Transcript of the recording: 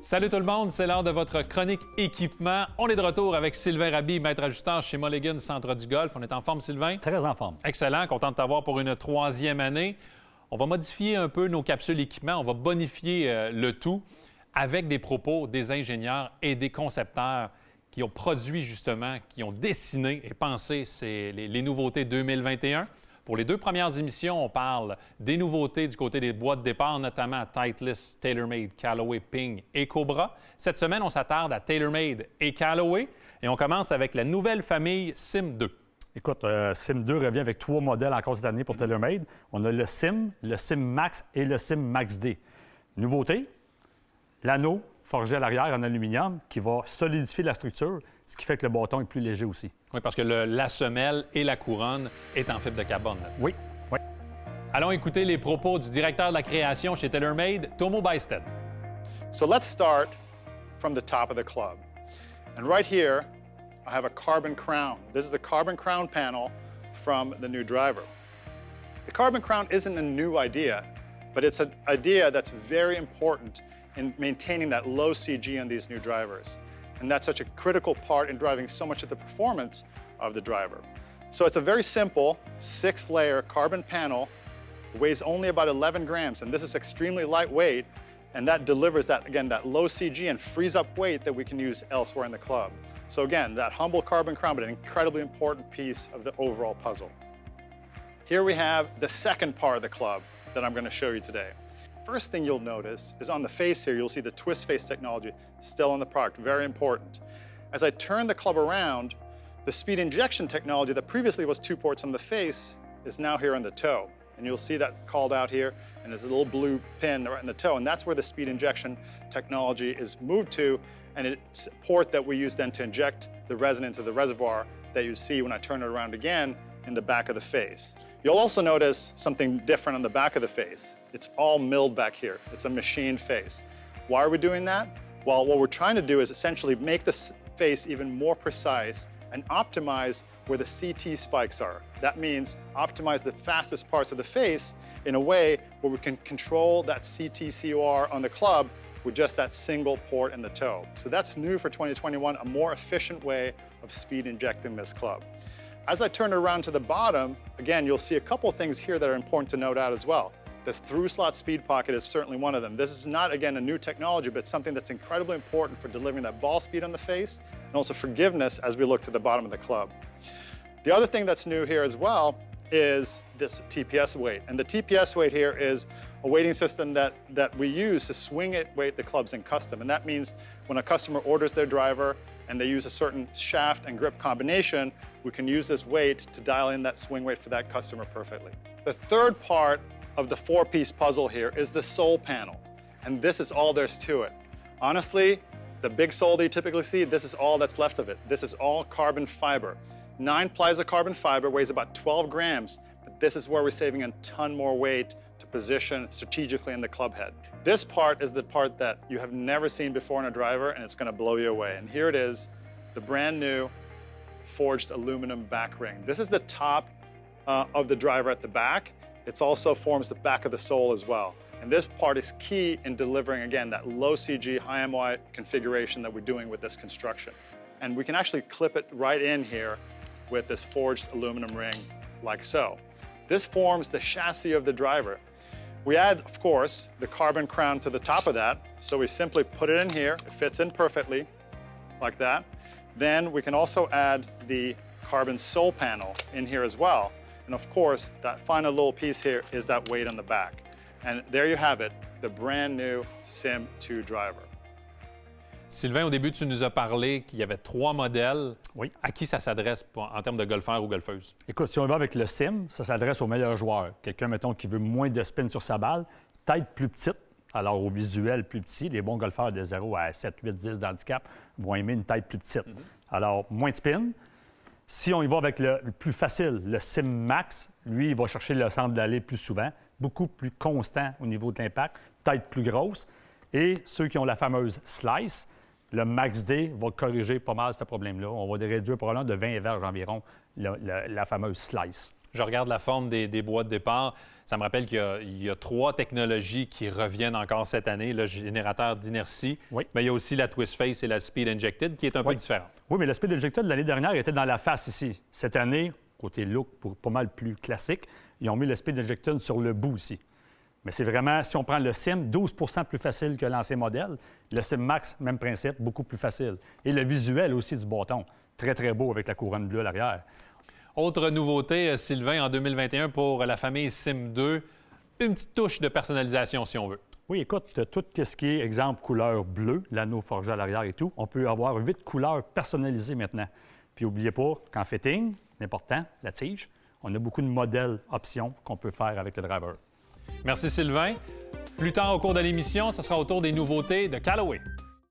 Salut tout le monde, c'est l'heure de votre chronique équipement. On est de retour avec Sylvain Raby, maître ajusteur chez Mulligan Centre du Golf. On est en forme, Sylvain? Très en forme. Excellent, content de t'avoir pour une troisième année. On va modifier un peu nos capsules équipement, on va bonifier le tout avec des propos des ingénieurs et des concepteurs qui ont produit justement, qui ont dessiné et pensé les nouveautés 2021. Pour les deux premières émissions, on parle des nouveautés du côté des boîtes de départ, notamment Titleist, TaylorMade, Callaway, Ping et Cobra. Cette semaine, on s'attarde à TaylorMade et Callaway et on commence avec la nouvelle famille Sim 2. Écoute, Sim 2 revient avec 3 modèles encore cette année pour TaylorMade. On a le Sim Max et le Sim Max D. Nouveauté, l'anneau forgé à l'arrière en aluminium qui va solidifier la structure, ce qui fait que le bâton est plus léger aussi. Oui, parce que la semelle et la couronne est en fibre de carbone. Oui. Allons écouter les propos du directeur de la création chez TaylorMade, Tomo Bystad. So let's start from the top of the club. And right here, I have a carbon crown. This is the carbon crown panel from the new driver. The carbon crown isn't a new idea, but it's an idea that's very important in maintaining that low CG on these new drivers. And that's such a critical part in driving so much of the performance of the driver. So it's a very simple 6-layer carbon panel, weighs only about 11 grams, and this is extremely lightweight, and that delivers that, again, that low CG and frees up weight that we can use elsewhere in the club. So again, that humble carbon crown, but an incredibly important piece of the overall puzzle. Here we have the second part of the club that I'm going to show you today. First thing you'll notice is on the face here, you'll see the twist face technology still on the product, very important. As I turn the club around, the speed injection technology that previously was 2 ports on the face is now here on the toe. And you'll see that called out here, and there's a little blue pin right in the toe, and that's where the speed injection technology is moved to, and it's a port that we use then to inject the resin into the reservoir that you see when I turn it around again in the back of the face. You'll also notice something different on the back of the face. It's all milled back here. It's a machined face. Why are we doing that? Well, what we're trying to do is essentially make this face even more precise and optimize where the CT spikes are. That means optimize the fastest parts of the face in a way where we can control that CT COR on the club with just that single port in the toe. So that's new for 2021, a more efficient way of speed injecting this club. As I turn it around to the bottom, again, you'll see a couple of things here that are important to note out as well. The through slot speed pocket is certainly one of them. This is not, again, a new technology, but something that's incredibly important for delivering that ball speed on the face and also forgiveness as we look to the bottom of the club. The other thing that's new here as well is this TPS weight. And the TPS weight here is a weighting system that we use to swing weight the clubs in custom. And that means when a customer orders their driver and they use a certain shaft and grip combination, we can use this weight to dial in that swing weight for that customer perfectly. The third part of the 4-piece puzzle here is the sole panel. And this is all there's to it. Honestly, the big sole that you typically see, this is all that's left of it. This is all carbon fiber. 9 plies of carbon fiber, weighs about 12 grams, but this is where we're saving a ton more weight to position strategically in the club head. This part is the part that you have never seen before in a driver, and it's going to blow you away. And here it is, the brand new forged aluminum back ring. This is the top of the driver at the back. It also forms the back of the sole as well. And this part is key in delivering, again, that low CG, high MY configuration that we're doing with this construction. And we can actually clip it right in here with this forged aluminum ring like so. This forms the chassis of the driver. We add, of course, the carbon crown to the top of that. So we simply put it in here. It fits in perfectly like that. Then we can also add the carbon sole panel in here as well. And of course, that final little piece here is that weight on the back. And there you have it, the brand new Sim 2 driver. Sylvain, au début, tu nous as parlé qu'il y avait 3 modèles. Oui. À qui ça s'adresse en termes de golfeurs ou golfeuses? Écoute, si on va avec le Sim, ça s'adresse aux meilleurs joueurs. Quelqu'un, mettons, qui veut moins de spin sur sa balle, tête plus petite, alors au visuel plus petit. Les bons golfeurs de 0 à 7, 8, 10 d'handicap vont aimer une tête plus petite. Alors, moins de spin. Si on y va avec le plus facile, le Sim Max, lui, il va chercher le centre d'aller plus souvent, beaucoup plus constant au niveau de l'impact, tête plus grosse. Et ceux qui ont la fameuse slice, le Max D va corriger pas mal ce problème-là. On va réduire probablement de 20 verges environ la fameuse slice. Je regarde la forme des bois de départ. Ça me rappelle qu'il y a 3 technologies qui reviennent encore cette année. Le générateur d'inertie, Oui. mais il y a aussi la Twist Face et la Speed Injected qui est un peu différente. Oui, mais le Speed Injected de l'année dernière était dans la face ici. Cette année, côté look, pas mal plus classique, ils ont mis le Speed Injected sur le bout ici. Mais c'est vraiment, si on prend le Sim, 12 plus facile que l'ancien modèle. Le Sim Max, même principe, beaucoup plus facile. Et le visuel aussi du bâton, très, très beau avec la couronne bleue à l'arrière. Autre nouveauté, Sylvain, en 2021 pour la famille Sim 2, une petite touche de personnalisation si on veut. Oui, écoute, tout ce qui est, exemple, couleur bleue, l'anneau forgé à l'arrière et tout, on peut avoir 8 couleurs personnalisées maintenant. Puis n'oubliez pas qu'en fitting, l'important, la tige, on a beaucoup de modèles, options qu'on peut faire avec le driver. Merci Sylvain. Plus tard au cours de l'émission, ce sera au tour des nouveautés de Callaway.